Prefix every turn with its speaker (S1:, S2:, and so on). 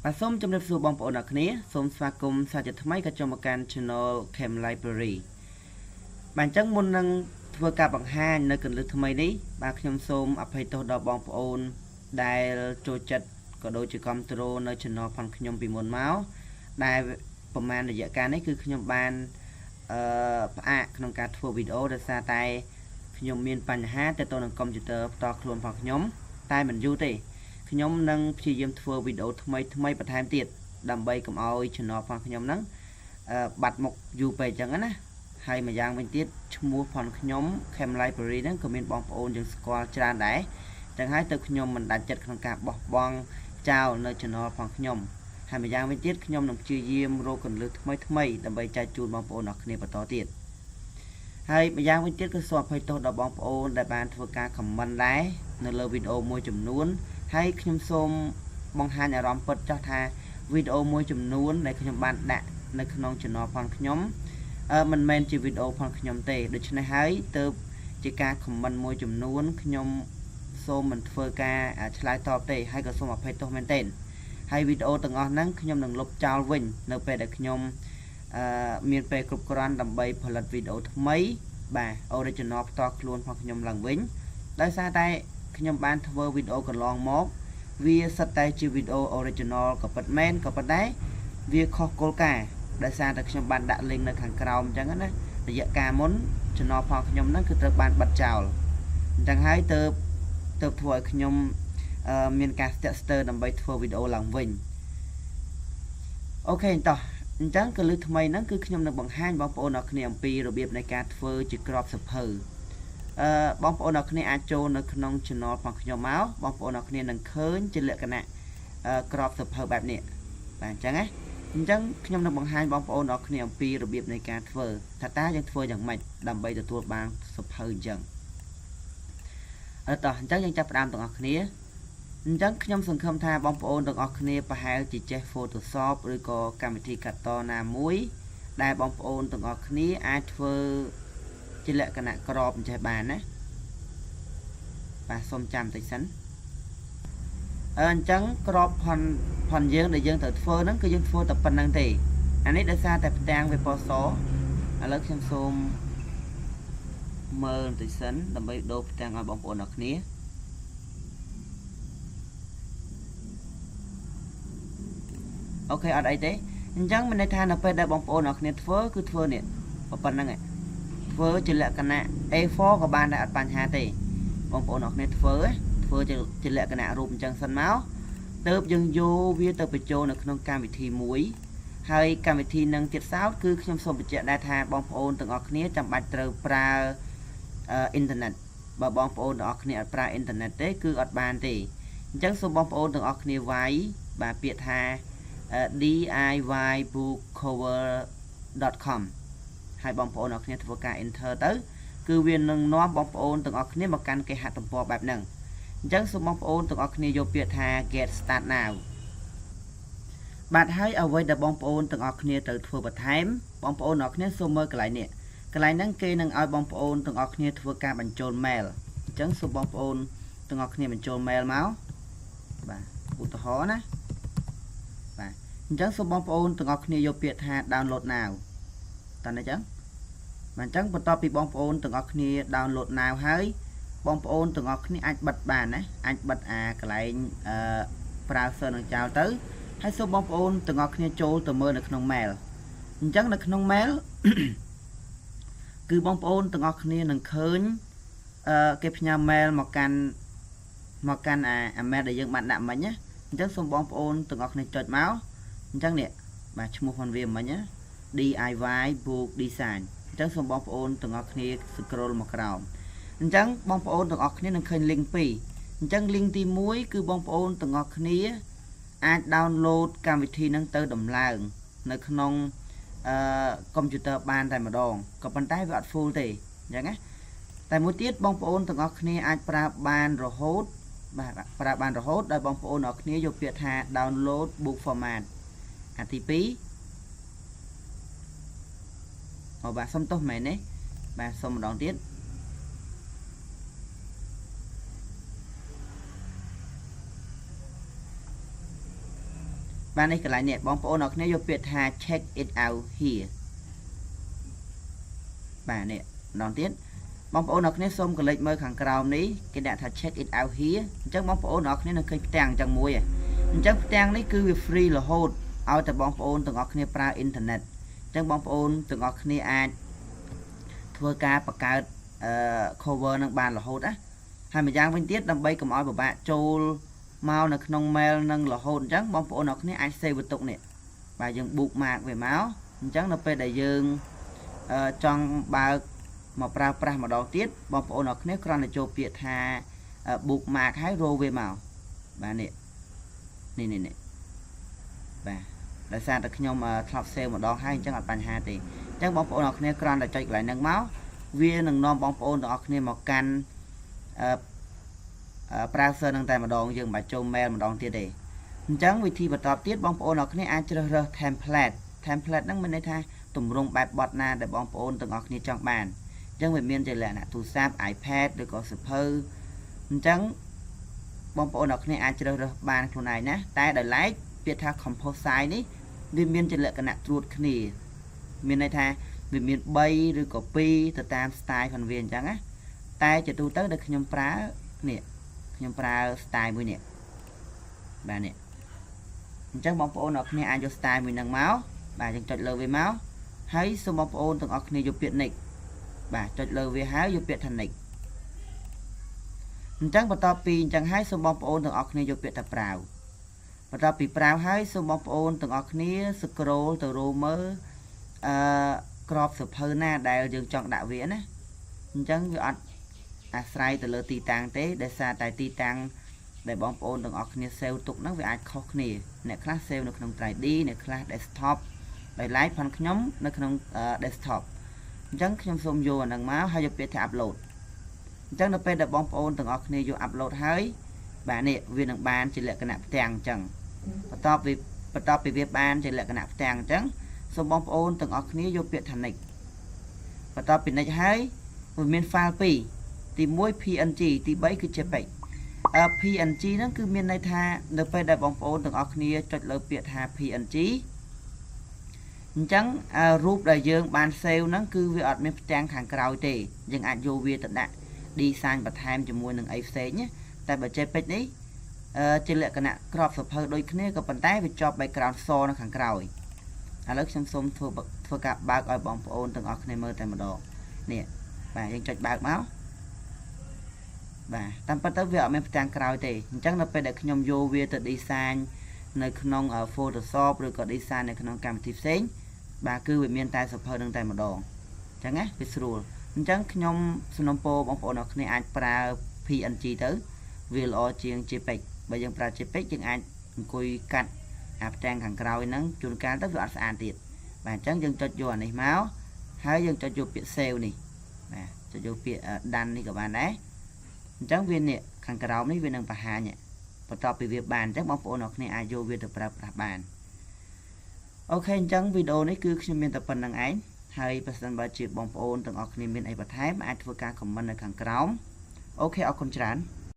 S1: បាទសូមជម្រាបសួរបងប្អូនអ្នកគ្នាសូមស្វាគមន៍សាជាថ្មីក៏ចូលមកកាន់ Channel Chem Library បាទអញ្ចឹងមុននឹងធ្វើការបង្ហាញនៅកន្លឹះថ្មីនេះបាទខ្ញុំសូមអភ័យទោសដល់បងប្អូនដែលចូលចិត្តក៏ដូចជាគ្រប់គ្រងនៅ Channel ផងខ្ញុំពីមុនមកដែលប្រហែលរយៈកាលនេះគឺខ្ញុំបានផ្អាកក្នុងការធ្វើវីដេអូដោយសារតែខ្ញុំមានបញ្ហាទាក់ទងនឹងកុំព្យូទ័រផ្ទាល់ខ្លួនផងខ្ញុំតែមិនយូរទេខ្ញុំនឹងព្យាយាមធ្វើវីដេអូថ្មីបន្ថែមទៀតដើម្បីកុំឲ្យ channel ផងខ្ញុំហ្នឹងបាត់មុខយូរពេកអញ្ចឹងណាហើយម្យ៉ាងវិញទៀតឈ្មោះផងខ្ញុំ Chem Library ហ្នឹងក៏មានបងប្អូនយើងស្គាល់ច្រើនដែរចឹងហើយទៅខ្ញុំមិនដាច់ចិត្តក្នុងការបោះបង់ចោលនៅ channel ផងខ្ញុំហើយម្យ៉ាងវិញទៀតខ្ញុំនឹងព្យាយាមរកកន្លឹះថ្មីដើម្បីចែកជូនបងប្អូនអរគ្នាបន្តទៀតហើយម្យ៉ាងវិញទៀតក៏សូមអភ័យទោសដល់បងប្អូនដែលបានធ្វើការ comment ដែរនៅលើវីដេអូមួយចំនួនហើយខ្ញុំសូមបង្ហាញអារម្មណ៍ពិតចាស់ថាវីដេអូមួយចំនួនដែលខ្ញុំបានដាក់នៅក្នុង channel ផងខ្ញុំមិនមែនជាវីដេអូផងខ្ញុំទេដូច្នេះហើយទៅជាការ comment មួយចំនួនខ្ញុំសូមមិនធ្វើការឆ្លើយតបទេហើយក៏សូមអភ័យទោសមែនទែនហើយវីដេអូទាំងអស់ហ្នឹងខ្ញុំនឹងលុបចោលវិញនៅពេលដែលខ្ញុំមានពេលគ្រប់គ្រាន់ដើម្បីផលិតវីដេអូថ្មីបាទ original ផ្ទាល់ខ្លួនផងខ្ញុំឡើងវិញដោយសារតែខ្ញុំបានធ្វើវីដេអូកន្លងមកវាសិតតែជាវីដេអូ original ក៏ពិតមែនក៏ប៉ុន្តែវាខុសគោលការណ៍ដោយសារតែខ្ញុំបានដាក់ link នៅខាងក្រោមអញ្ចឹងណារយៈកាលមុន channel ផងខ្ញុំហ្នឹងគឺត្រូវបានបិទចោលអញ្ចឹងហើយទៅធ្វើឲ្យខ្ញុំមានការស្ទាក់ស្ទើរដើម្បីធ្វើវីដេអូឡើងវិញអូខេតោះអញ្ចឹងកលឹះថ្មីហ្នឹងគឺខ្ញុំនឹងបង្ហាញបងប្អូនអរគ្នាអំពីរបៀបនៃការធ្វើជាក្របសភៅបងប្អូនអរគ្នាអាចចូលនៅក្នុង channel ផងខ្ញុំមកបងប្អូនអរគ្នានឹងឃើញជាលក្ខណៈក្របសភៅបែបនេះបាទអញ្ចឹងណាអញ្ចឹងខ្ញុំនឹងបង្ហាញបងប្អូនអរគ្នាអំពីរបៀបនៃការធ្វើថាតើយើងធ្វើយ៉ាងម៉េចដើម្បីទទួលបានសភៅអញ្ចឹងតោះអញ្ចឹងយើងចាប់ផ្ដើមទាំងអស់គ្នាអញ្ចឹងខ្ញុំសង្ឃឹមថាបងប្អូនទាំងអស់គ្នាប្រហែលជាចេះ Photoshop ឬក៏កម្មវិធីកាត់តណាមួយដែលបងប្អូនទាំងអស់គ្នាអាចធ្វើជាលក្ខណៈក្របអញ្ចេះបានណាបាទសូមចាំតិចសិនអញ្ចឹងក្របផនយើងដែលយើងត្រូវធ្វើហ្នឹងគឺយើងធ្វើតែប៉ុណ្្នឹងទេអានេះដោយសារតែផ្ទាំងវាពណ៌សឥឡូវខ្ញុំសូមមើលបន្តិចសិនដើម្បីដូរផ្ទាំងឲ្យបងប្អូនអរគ្នាអូខេអត់អីទេអញ្ចឹងមានន័យថានៅពេលដែលបងប្អូនអរគ្នាធ្វើគឺធ្វើនេះប៉ុណ្្នឹងឯងធ្វើជាលក្ខណៈ A4 ក៏បានដែរអត់បញ្ហាទេបងប្អូនអរគ្នាធ្វើជាលក្ខណៈរូបអញ្ចឹងសិនមកទៅយើងយកវាទៅបញ្ចូលនៅក្នុងកម្មវិធីមួយហើយកម្មវិធីនឹងទៀតសោតគឺខ្ញុំសូមបញ្ជាក់ដែរថាបងប្អូនទាំងអស់គ្នាចាំបាច់ត្រូវប្រើអ៊ីនធឺណិតបើបងប្អូនទាំងអស់គ្នាអត់ប្រើអ៊ីនធឺណិតទេគឺអត់បានទេអញ្ចឹងសូមបងប្អូនទាំងអស់គ្នាវាយបាទពាក្យថា diybookcover.com ហើយបងប្អូនអរគ្នាធ្វើការ enter ទៅគឺវានឹងនាំបងប្អូនទាំងអស់គ្នាមកកាន់គេហទំព័របែបហ្នឹងអញ្ចឹងសូមបងប្អូនទាំងអស់គ្នាយកពាក្យថា get start now បាទហើយអ្វីដែលបងប្អូនទាំងអស់គ្នាត្រូវធ្វើបន្ថែមបងប្អូនទាំងអស់គ្នាសូមមើលកន្លែងនេះកន្លែងហ្នឹងគេនឹងឲ្យបងប្អូនទាំងអស់គ្នាធ្វើការបញ្ចូល mail អញ្ចឹងសូមបងប្អូនទាំងអស់គ្នាបញ្ចូល mail មកបាទឧទាហរណ៍ណាបាទអញ្ចឹងសូមបងប្អូនទាំងអស់គ្នាយកពាក្យថា download now តើអញ្ចឹងបាទអញ្ចឹងបន្ទាប់ពីបងប្អូនទាំងអស់គ្នា download now ហើយបងប្អូនទាំងអស់គ្នាអាចបិទបានណាអាចបិទអាកន្លែងbrowser នឹងចោលទៅហើយសូមបងប្អូនទាំងអស់គ្នាចូលទៅមើលនៅក្នុង mail អញ្ចឹងនៅក្នុង mail គឺបងប្អូនទាំងអស់គ្នានឹងឃើញគេផ្ញើ mail មកកាន់អា mail ដែលយើងបានដាក់មិញណាអញ្ចឹងសូមបងប្អូនទាំងអស់គ្នាចុចមកអញ្ចឹងនេះបាទឈ្មោះរបស់វាមិញណា DIY book design អញ្ចឹងសូមបងប្អូនទាំងអស់គ្នា scroll មកក្រោមអញ្ចឹងបងប្អូនទាំងអស់គ្នានឹងឃើញ link 2អញ្ចឹង link ទី1គឺបងប្អូនទាំងអស់គ្នាអាច download កម្មវិធីហ្នឹងទៅដំឡើងនៅក្នុងកុំព្យូទ័របានតែម្ដងក៏ប៉ុន្តែវាអត់ full ទេអញ្ចឹងណាតែមួយទៀតបងប្អូនទាំងអស់គ្នាអាចប្រើបានរហូតបាទប្រើបានរហូតដោយបងប្អូនទាំងអស់គ្នាយកពាក្យថា download book format អាទី2បាទសុំទោសមែនទេបាទសុំម្ដងទៀត បាននេះកន្លែងនេះបងប្អូនអ្នកគ្នាយកពាក្យថា check it out here បាទនេះម្ដងទៀតបងប្អូនអ្នកគ្នាសូមកលេចមើលខាងក្រោមនេះគេដាក់ថា check it out here អញ្ចឹងបងប្អូនអ្នកគ្នានឹងឃើញផ្ទាំងអញ្ចឹងមួយអញ្ចឹងផ្ទាំងនេះគឺវា free រហូតឲ្យតែបងប្អូនទាំងអស់គ្នាប្រើអ៊ីនធឺណិតអញ្ចឹងបងប្អូនទាំងអស់គ្នាអាចធ្វើការបង្កើតcover នឹងបានរហូតណាហើយម្យ៉ាងវិញទៀតដើម្បីកុំឲ្យពិបាកចូលមកនៅក្នុង mail នឹងរហូតអញ្ចឹងបងប្អូនអ្នកគ្នាអាច save បន្ទុកនេះបាទយើង bookmark វាមកអញ្ចឹងនៅពេលដែលយើងចង់បើកមកប្រើប្រាស់ម្ដងទៀតបងប្អូនអ្នកគ្នាគ្រាន់តែចូលពាក្យថា bookmark ហើយរោវាមកបាទនេះបាទដោយសារតែខ្ញុំធ្លាប់ save ម្ដងហើយអញ្ចឹងអត់បញ្ហាទេអញ្ចឹងបងប្អូនអ្នកគ្នាគ្រាន់តែចុចកន្លែងហ្នឹងមកវានឹងនាំបងប្អូនទាំងអស់គ្នាមកកាន់browser នឹងតែម្ដងយើងមិនបាច់ចូល mail ម្ដងទៀតទេអញ្ចឹងវិធីបន្តទៀតបងប្អូនអ្នកគ្នាអាចជ្រើសរើស template ហ្នឹងមានន័យថាទម្រង់បែបបទណាដែលបងប្អូនទាំងអស់គ្នាចង់បានអញ្ចឹងវាមានជាលក្ខណៈទូរស័ព្ទ iPad ឬក៏សៀវភៅអញ្ចឹងបងប្អូនអ្នកគ្នាអាចជ្រើសរើសបានខ្លួនឯងណាតែដោយឡែកពាក្យថា composite នេះវាមានជាលក្ខណៈត្រួតគ្នាមានន័យថាវាមាន3ឬក៏2ទៅតាម style ផងវាអញ្ចឹងណាតែជាទូទៅដែលខ្ញុំប្រើនេះខ្ញុំប្រើ style មួយនេះបាទនេះអញ្ចឹងបងប្អូនអ្នកគ្នាអាចយក style មួយហ្នឹងមកបាទយើងចុចលើវាមកហើយសូមបងប្អូនទាំងអស់គ្នាយកពាក្យ next បាទចុចលើវាហើយយកពាក្យថា next អញ្ចឹងបន្ទាប់ពីអញ្ចឹងហើយសូមបងប្អូនទាំងអស់គ្នាយកពាក្យថា browse បន្ទាប់ពី browse ហើយសូមបងប្អូនទាំងអស់គ្នា scroll ទៅរកមើលក្របសៀវភៅណាដែលយើងចង់ដាក់វាណាអញ្ចឹងវាអត់អាស្រ័យទៅលើទីតាំងទេដោយសារតែទីតាំងដែលបងប្អូនទាំងអស់គ្នា save ទុកហ្នឹងវាអាចខុសគ្នាអ្នកខ្លះ save នៅក្នុង 3D អ្នកខ្លះ desktop ដោយឡែកផងខ្ញុំនៅក្នុង desktop អញ្ចឹងខ្ញុំសូមយកអាហ្នឹងមកហើយយកពាក្យថា upload អញ្ចឹងនៅពេលដែលបងប្អូនទាំងអស់គ្នាយក upload ហើយបាទនេះវានឹងបានជាលក្ខណៈផ្ទាំងអញ្ចឹងបន្ទាប់ពីវាបានជាលក្ខណៈផ្ទាំងអញ្ចឹងសូមបងប្អូនទាំងអស់គ្នាយកពាក្យថា next បន្ទាប់ពី next ហើយវាមាន file 2ទី1 PNG ទី3គឺ JPEG PNG ហ្នឹងគឺមានន័យថានៅពេលដែលបងប្អូនទាំងអស់គ្នាចុចលើពាក្យថា PNG អញ្ចឹងរូបដែលយើងបាន save ហ្នឹងគឺវាអត់មានផ្ទាំងខាងក្រោយទេយើងអាចយកវាទៅដាក់ design បន្ថែមជាមួយនឹងអីផ្សេងណាតែបើ JPEG នេះជាលក្ខណៈក្របសៀវភៅដូចគ្នាក៏ប៉ុន្តែវាជាប់ background សនៅខាងក្រោយឥឡូវខ្ញុំសូមធ្វើការបើកឲ្យបងប្អូនទាំងអស់គ្នាមើលតែម្ដងនេះបាទយើងចុចបើកមកបាទតាមពិតទៅវាអត់មានផ្ទាំងក្រោយទេអញ្ចឹងនៅពេលដែលខ្ញុំយកវាទៅ design នៅក្នុង Photoshop ឬក៏ design នៅក្នុងកម្មវិធីផ្សេងបាទគឺវាមានតែសៀវភៅនឹងតែម្ដងអញ្ចឹងណាវាស្រួលអញ្ចឹងខ្ញុំសំណូមពរបងប្អូនអរគ្នាអាចប្រើ PNG ទៅវាល្អជាង JPEG បើយើងប្រើ JPEG យើងអាចអង្គុយកាត់អាផ្ទាំងខាងក្រោយហ្នឹងជួនកាលទៅវាអត់ស្អាតទៀតបាទអញ្ចឹងយើងចុចយកអានេះមកហើយយើងចុចយកពាក្យ save នេះបាទចុចយកពាក្យ done នេះក៏បានដែរអញ្ចឹងវានេះខាងក្រោមនេះវានឹងបង្ហាញបន្ទាប់ពីវាបានអញ្ចឹងបងប្អូនអរគ្នាអាចយកវាទៅប្រើប្រាស់បានអូខេអញ្ចឹងវីដេអូនេះគឺខ្ញុំមានតែប៉ុណ្្នឹងឯងហើយបើសិនបើជាបងប្អូនទាំងអស់គ្នាមានអីបន្ថែមអាចធ្វើការ comment នៅខាងក្រោមអូខេអរគុណច្រើន